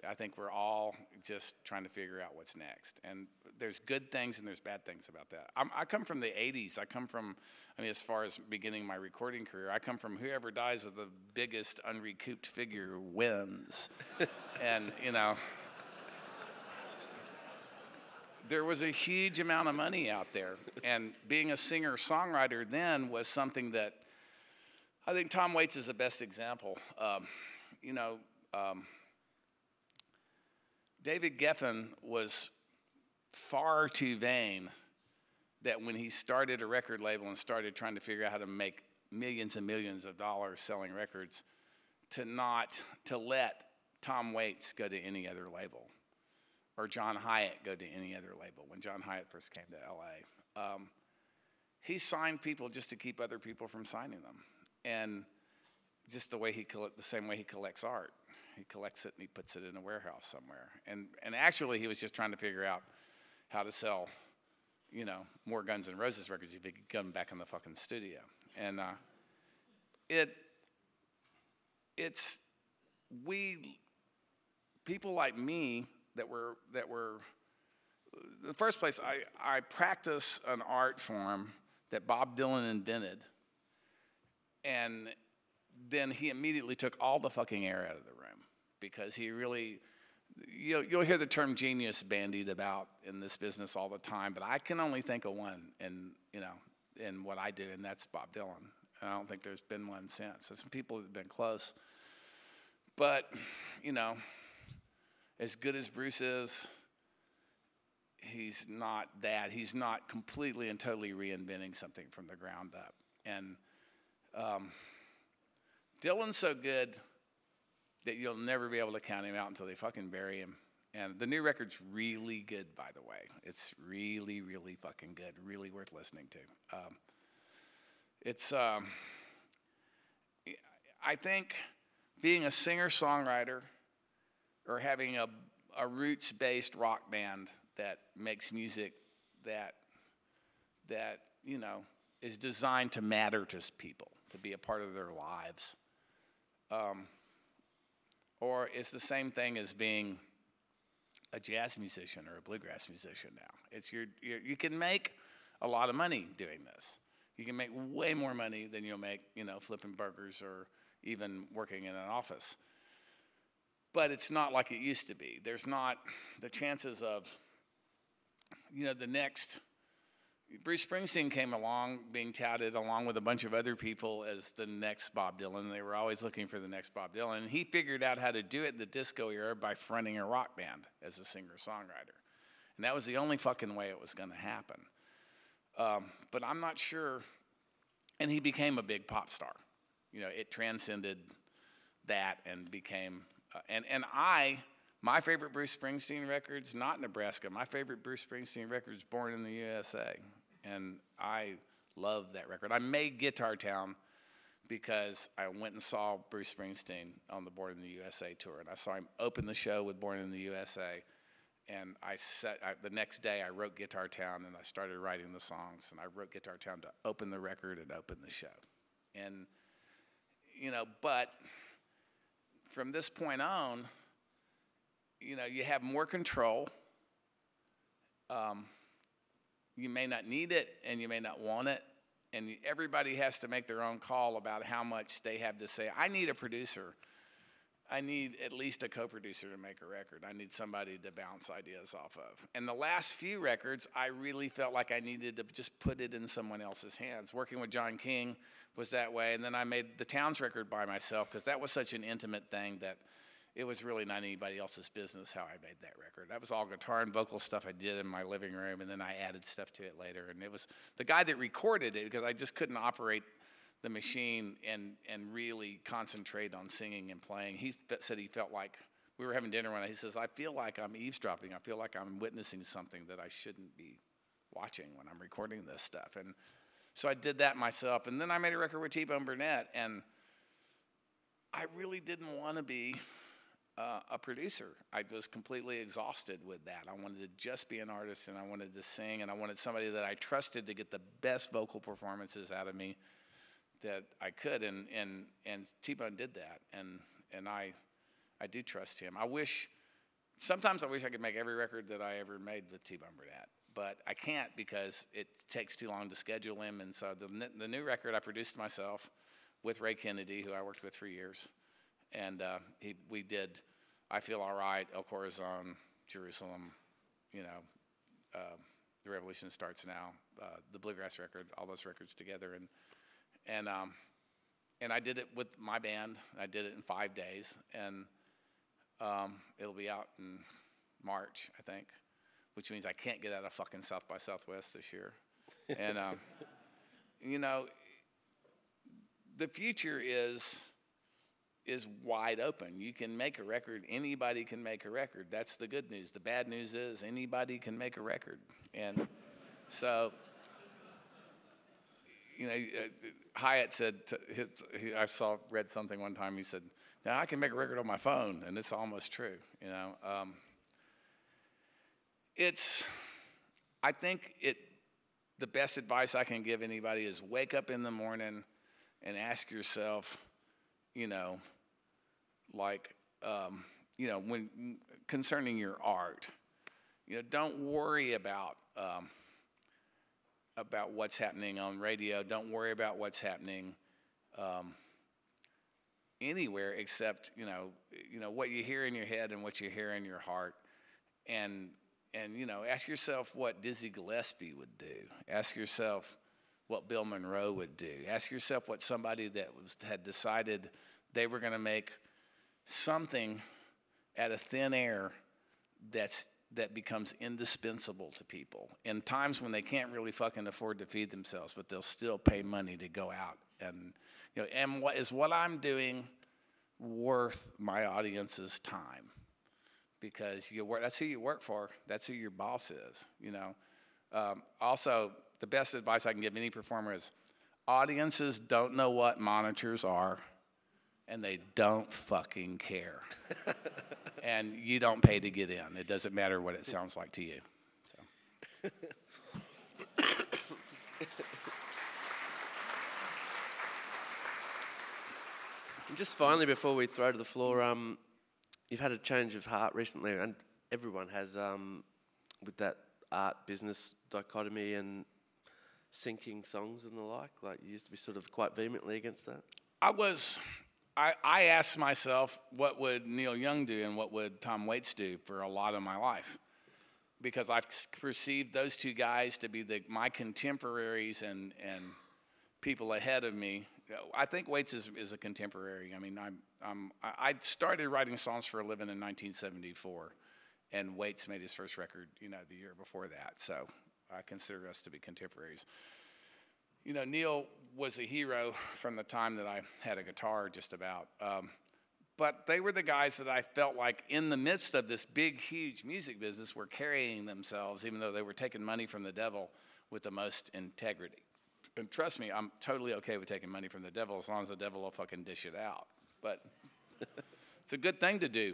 I think we're all just trying to figure out what's next. And there's good things and there's bad things about that. I come from the 80s. As far as beginning my recording career, I come from whoever dies with the biggest unrecouped figure wins. And, you know, there was a huge amount of money out there. And being a singer-songwriter then was something that, I think Tom Waits is the best example. David Geffen was far too vain that when he started a record label and started trying to figure out how to make millions and millions of dollars selling records, to let Tom Waits go to any other label, or John Hyatt go to any other label when John Hyatt first came to LA. He signed people just to keep other people from signing them. And just the same way he collects art. He collects it and he puts it in a warehouse somewhere. And actually, he was just trying to figure out how to sell, you know, more Guns N' Roses records if he could come back in the fucking studio. And people like me that were in the first place, I practice an art form that Bob Dylan invented, and then he immediately took all the fucking air out of the room, because he really, you'll hear the term genius bandied about in this business all the time, but I can only think of one in what I do, and that's Bob Dylan. And I don't think there's been one since. There's some people that have been close. But, you know, as good as Bruce is, he's not that. He's not completely and totally reinventing something from the ground up. And Dylan's so good that you'll never be able to count him out until they fucking bury him. And the new record's really good, by the way. It's really, really fucking good. Really worth listening to. I think being a singer-songwriter or having a roots-based rock band that makes music that you know is designed to matter to people, to be a part of their lives, or it's the same thing as being a jazz musician or a bluegrass musician now. It's you can make a lot of money doing this. You can make way more money than you'll make, you know, flipping burgers or even working in an office. But it's not like it used to be. There's not the chances of, you know, the next, Bruce Springsteen came along, being touted along with a bunch of other people as the next Bob Dylan. They were always looking for the next Bob Dylan. And he figured out how to do it in the disco era by fronting a rock band as a singer-songwriter. And that was the only fucking way it was going to happen. But I'm not sure. And he became a big pop star. You know, it transcended that and became, my favorite Bruce Springsteen record's not Nebraska. My favorite Bruce Springsteen record's Born in the USA. And I love that record. I made Guitar Town because I went and saw Bruce Springsteen on the Born in the USA tour. And I saw him open the show with Born in the USA. And the next day I wrote Guitar Town and I started writing the songs. And I wrote Guitar Town to open the record and open the show. And, you know, but from this point on, you know, you have more control. You may not need it, and you may not want it, and everybody has to make their own call about how much they have to say. I need a producer. I need at least a co-producer to make a record. I need somebody to bounce ideas off of. And the last few records, I really felt like I needed to just put it in someone else's hands. Working with John King was that way, and then I made the Towns record by myself because that was such an intimate thing that it was really not anybody else's business how I made that record. That was all guitar and vocal stuff I did in my living room, and then I added stuff to it later. And it was the guy that recorded it, because I just couldn't operate the machine and really concentrate on singing and playing. He said he felt like, we were having dinner one night, he says, I feel like I'm eavesdropping. I feel like I'm witnessing something that I shouldn't be watching when I'm recording this stuff. And so I did that myself. And then I made a record with T-Bone Burnett, and I really didn't want to be a producer. I was completely exhausted with that. I wanted to just be an artist, and I wanted to sing, and I wanted somebody that I trusted to get the best vocal performances out of me that I could, and T-Bone did that, and I do trust him. Sometimes I wish I could make every record that I ever made with T-Bone Burnett, but I can't because it takes too long to schedule him, and so the new record I produced myself with Ray Kennedy, who I worked with for years, and we did I Feel All Right, El Corazon, Jerusalem, you know, The Revolution Starts Now, the Bluegrass record, all those records together, and I did it with my band. I did it in 5 days, and it'll be out in March, I think, which means I can't get out of fucking South by Southwest this year. And you know, the future is wide open. You can make a record. Anybody can make a record. That's the good news. The bad news is anybody can make a record. And so, you know, Hyatt said, read something one time, he said, now I can make a record on my phone, and it's almost true, you know. I think the best advice I can give anybody is wake up in the morning and ask yourself, you know, like, you know, when concerning your art, you know, don't worry about what's happening on radio. Don't worry about what's happening anywhere except, you know what you hear in your head and what you hear in your heart, and you know, ask yourself what Dizzy Gillespie would do. Ask yourself what Bill Monroe would do. Ask yourself what somebody that had decided they were going to make something out of thin air that becomes indispensable to people in times when they can't really fucking afford to feed themselves, but they'll still pay money to go out and, you know, and what I'm doing worth my audience's time? Because that's who you work for. That's who your boss is, you know. Also, the best advice I can give any performer is audiences don't know what monitors are, and they don't fucking care. And you don't pay to get in. It doesn't matter what it sounds like to you. So. And just finally, before we throw to the floor, you've had a change of heart recently, and everyone has, with that art-business dichotomy and syncing songs and the like. Like, you used to be sort of quite vehemently against that. I asked myself, what would Neil Young do and what would Tom Waits do for a lot of my life? because I've perceived those two guys to be my contemporaries and people ahead of me. I think Waits is a contemporary. I mean, I started writing songs for a living in 1974, and Waits made his first record, the year before that. So I consider us to be contemporaries. Neil was a hero from the time that I had a guitar, just about. But they were the guys that I felt like, in the midst of this big, huge music business, were carrying themselves, even though they were taking money from the devil, with the most integrity. And trust me, I'm totally okay with taking money from the devil as long as the devil will fucking dish it out. But it's a good thing to do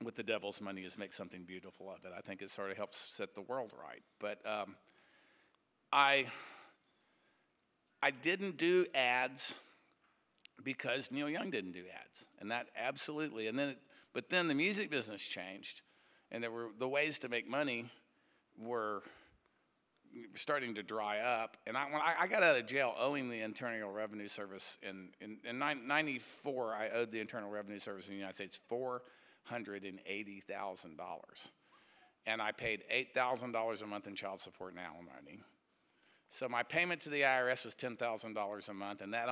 with the devil's money, is make something beautiful of it. I think it sort of helps set the world right. But I didn't do ads because Neil Young didn't do ads, and that absolutely. But then the music business changed, and the ways to make money were starting to dry up. And when I got out of jail owing the Internal Revenue Service in 94, I owed the Internal Revenue Service in the United States $480,000, and I paid $8,000 a month in child support and alimony. So my payment to the IRS was $10,000 a month, and that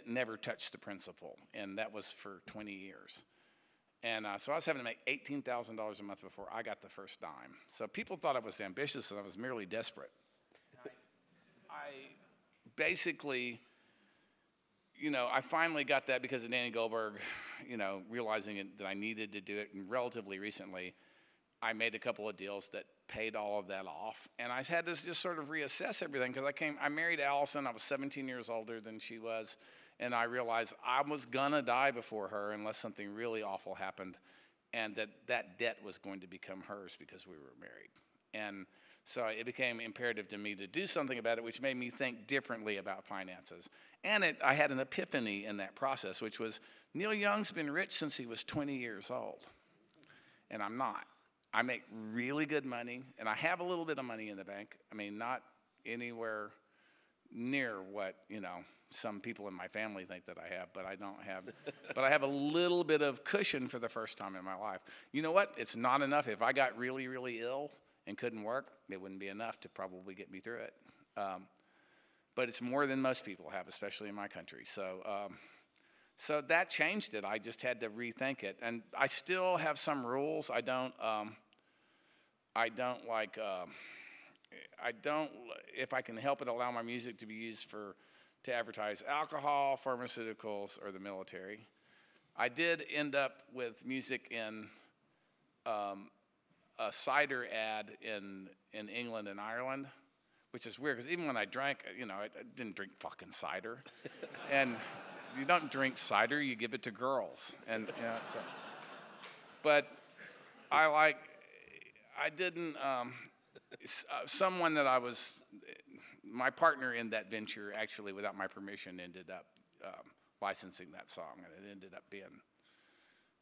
never touched the principal, and that was for 20 years. And so I was having to make $18,000 a month before I got the first dime. So people thought I was ambitious, and I was merely desperate. I basically, I finally got that because of Danny Goldberg, realizing that I needed to do it, and relatively recently, I made a couple of deals that paid all of that off, and I had to just sort of reassess everything, because I married Allison. I was 17 years older than she was, and I realized I was gonna die before her unless something really awful happened, and that debt was going to become hers because we were married. And so it became imperative to me to do something about it, which made me think differently about finances. And I had an epiphany in that process, which was, Neil Young's been rich since he was 20 years old, and I'm not. I make really good money, and I have a little bit of money in the bank. I mean, not anywhere near what, some people in my family think that I have, but I don't have. But I have a little bit of cushion for the first time in my life. You know what? It's not enough. If I got really, really ill and couldn't work, it wouldn't be enough to probably get me through it. But it's more than most people have, especially in my country. So that changed it. I just had to rethink it, and I still have some rules. I don't if I can help it, allow my music to be used to advertise alcohol, pharmaceuticals, or the military. I did end up with music in a cider ad in England and Ireland, which is weird, because even when I drank, I didn't drink fucking cider, and you don't drink cider, you give it to girls. And but I didn't, someone that my partner in that venture, actually, without my permission, ended up licensing that song, and it ended up being,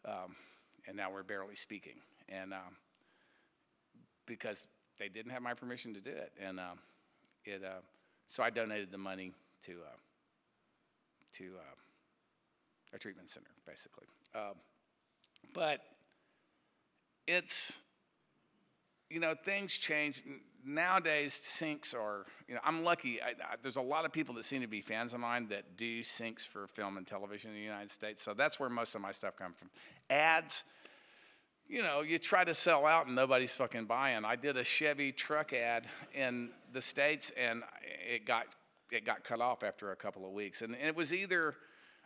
and now we're barely speaking. And because they didn't have my permission to do it. And so I donated the money to a treatment center, basically. But it's, things change. Nowadays, syncs are, I'm lucky. There's a lot of people that seem to be fans of mine that do syncs for film and television in the United States. So that's where most of my stuff comes from. Ads, you try to sell out and nobody's fucking buying. I did a Chevy truck ad in the States, and it got cut off after a couple of weeks. And it was either,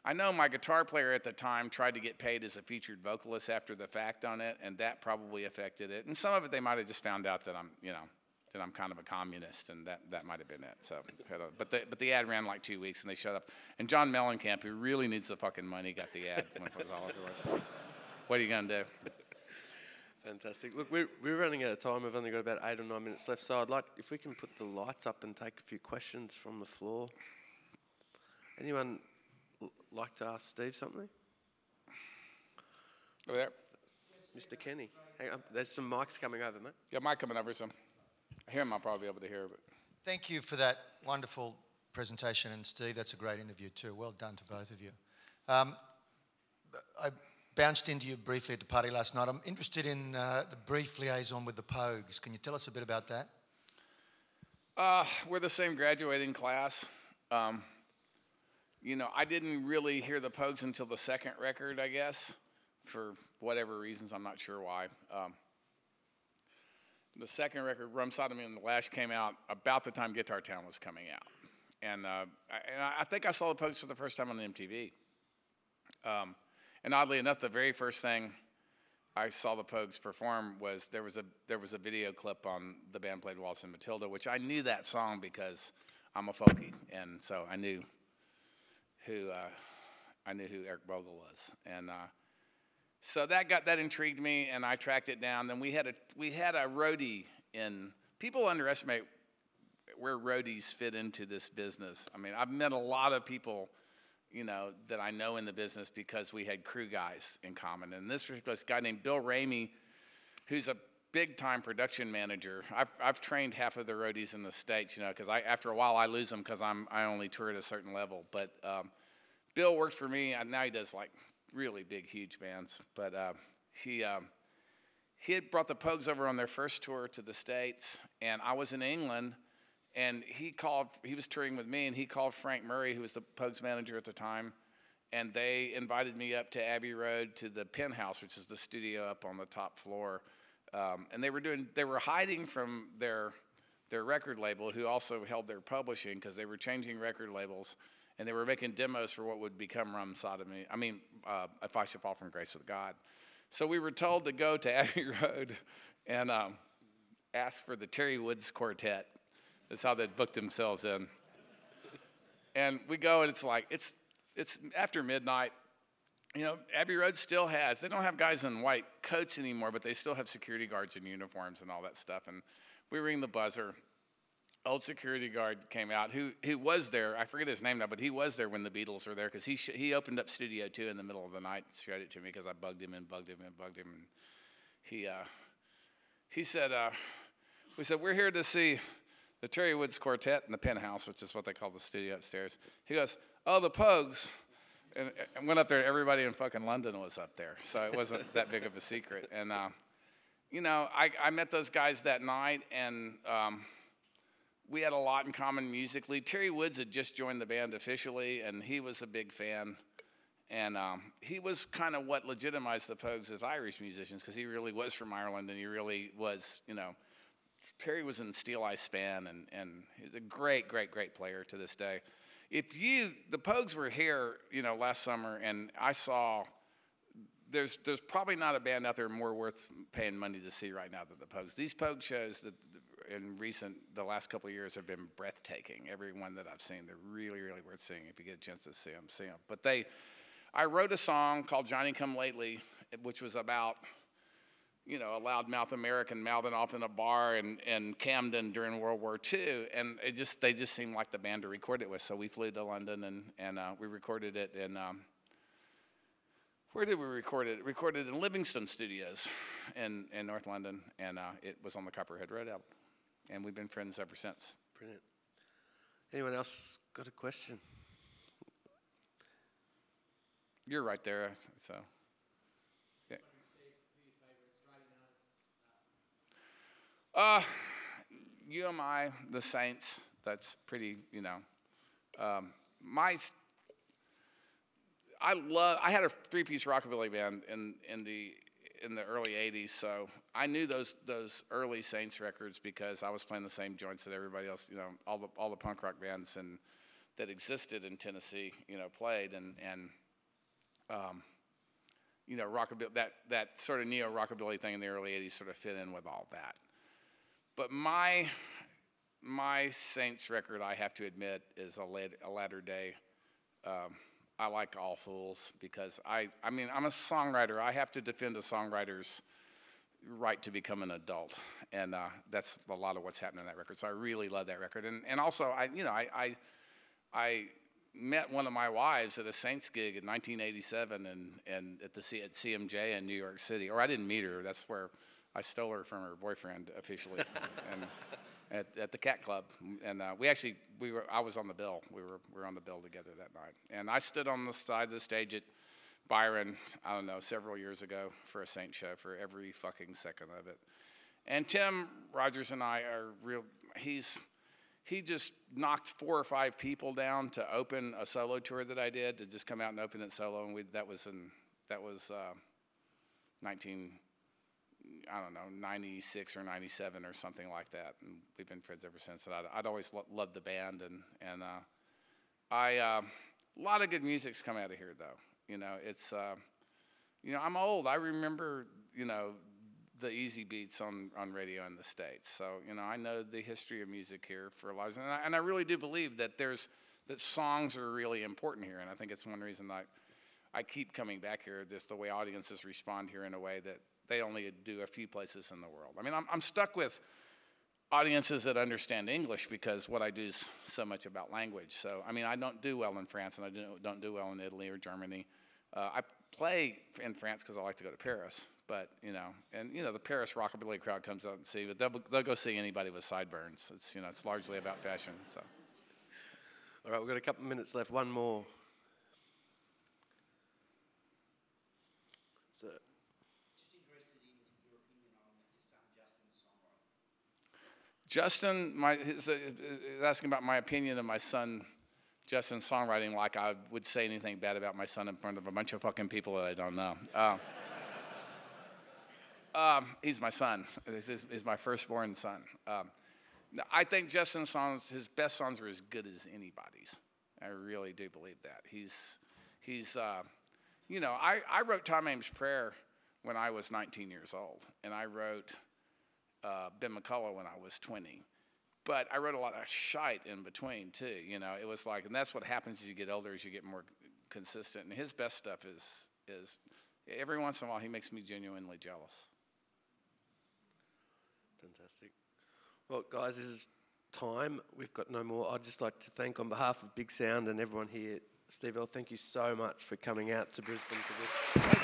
I know my guitar player at the time tried to get paid as a featured vocalist after the fact on it, and that probably affected it. And some of it, they might have just found out that I'm kind of a communist, and that might have been it. So, but the ad ran like 2 weeks, and they shut up. And John Mellencamp, who really needs the fucking money, got the ad when it was all over. What are you gonna do? Fantastic. Look, we're running out of time. We've only got about 8 or 9 minutes left, so I'd like, if we can put the lights up and take a few questions from the floor. Anyone like to ask Steve something? Over there. Mr. Kenny. Hang on, there's some mics coming over, mate. Yeah, mic coming over, so I hear him, I'll probably be able to hear it. Thank you for that wonderful presentation, and Steve, that's a great interview too. Well done to both of you. bounced into you briefly at the party last night. I'm interested in the brief liaison with the Pogues. Can you tell us a bit about that? We're the same graduating class. You know, I didn't really hear the Pogues until the second record, I guess, for whatever reasons. I'm not sure why. The second record, Rum Sodomy and the Lash, came out about the time Guitar Town was coming out. And I think I saw the Pogues for the first time on MTV. And oddly enough, the very first thing I saw the Pogues perform was there was a video clip on the band played Waltz and Matilda, which I knew that song because I'm a folkie, and so I knew who Eric Bogle was, and so that intrigued me, and I tracked it down. Then we had a roadie in. People underestimate where roadies fit into this business. I mean, I've met a lot of people, you know, that I know in the business because we had crew guys in common. And this particular guy named Bill Ramey, who's a big-time production manager. I've trained half of the roadies in the States, you know, because after a while I lose them because I only tour at a certain level. But Bill worked for me, and now he does like really big, huge bands. But he had brought the Pogues over on their first tour to the States, and I was in England. And he was touring with me, and he called Frank Murray, who was the Pogues manager at the time, and they invited me up to Abbey Road to the Penthouse, which is the studio up on the top floor. And they were hiding from their record label, who also held their publishing, because they were changing record labels, and they were making demos for what would become Rum Sodomy. I mean, If I Should Fall from Grace with God. So we were told to go to Abbey Road and ask for the Terry Woods Quartet. That's how they'd booked themselves in. And we go, and it's like, it's after midnight. You know, Abbey Road still they don't have guys in white coats anymore, but they still have security guards in uniforms and all that stuff. And we ring the buzzer. Old security guard came out, who was there. I forget his name now, but he was there when the Beatles were there, because he opened up Studio 2 in the middle of the night and showed it to me because I bugged him. And he said, we said, we're here to see the Terry Woods Quartet in the Penthouse, which is what they call the studio upstairs. He goes, oh, the Pogues. And went up there, and everybody in fucking London was up there. So it wasn't that big of a secret. And, you know, I met those guys that night, and we had a lot in common musically. Terry Woods had just joined the band officially, and he was a big fan. And he was kind of what legitimized the Pogues as Irish musicians, because he really was from Ireland, and he really was, you know, Terry was in Steel Eye Span, and he's a great, great, great player to this day. The Pogues were here, you know, last summer, and I saw, there's probably not a band out there more worth paying money to see right now than the Pogues. These Pogue shows that the last couple of years have been breathtaking. Every one that I've seen, they're really, really worth seeing. If you get a chance to see them, see them. But I wrote a song called Johnny Come Lately, which was about, you know, a loudmouth American mouthing off in a bar in Camden during World War II, and they just seemed like the band to record it with. So we flew to London and we recorded it in where did we record it? Recorded in Livingston Studios in North London, and it was on the Copperhead Road album, and we've been friends ever since. Brilliant. Anyone else got a question? You're right there, so. UMI, the Saints, that's pretty, you know. I had a three-piece rockabilly band in the early 80s, so I knew those early Saints records because I was playing the same joints that everybody else, you know, all the punk rock bands that existed in Tennessee, you know, played, and you know, rockabilly, that sort of neo-rockabilly thing in the early 80s sort of fit in with all that. But my Saints record, I have to admit, is a latter day. I like All Fools because I mean, I'm a songwriter. I have to defend a songwriter's right to become an adult, and that's a lot of what's happening in that record. So I really love that record, and also I met one of my wives at a Saints gig in 1987, and at CMJ in New York City. Or I didn't meet her. That's where I stole her from her boyfriend officially, and at the Cat Club. And I was on the bill. We were on the bill together that night. And I stood on the side of the stage at Byron, I don't know, several years ago for a Saint show for every fucking second of it. And Tim Rogers and I are real, he just knocked 4 or 5 people down to open a solo tour that I did, to just come out and open it solo. And that was 96 or 97 or something like that. And we've been friends ever since. And I'd always loved the band. And a lot of good music's come out of here, though. You know, it's, you know, I'm old. I remember, you know, the easy beats on radio in the States. So, you know, I know the history of music here for a lot of, and I really do believe that that songs are really important here. And I think it's one reason I keep coming back here, just the way audiences respond here in a way that they only do a few places in the world. I mean, I'm stuck with audiences that understand English because what I do is so much about language. So, I mean, I don't do well in France, and I don't do well in Italy or Germany. I play in France because I like to go to Paris. But, you know, and, you know, the Paris rockabilly crowd comes out and see, but they'll go see anybody with sideburns. It's, you know, it's largely about fashion, so. All right, we've got a couple of minutes left. One more. So. Just interested in your opinion on his son Justin's songwriting. Justin, asking about my opinion of my son Justin's songwriting, like I would say anything bad about my son in front of a bunch of fucking people that I don't know. He's my son. He's my firstborn son. I think Justin's songs, his best songs are as good as anybody's. I really do believe that. He's you know, I wrote Tom Ames' Prayer when I was 19 years old, and I wrote Ben McCullough when I was 20. But I wrote a lot of shite in between, too. You know, it was like, and that's what happens as you get older, as you get more consistent. And his best stuff is every once in a while, he makes me genuinely jealous. Fantastic. Well, guys, this is time. We've got no more. I'd just like to thank, on behalf of Big Sound and everyone here, Steve Earle, thank you so much for coming out to Brisbane for this.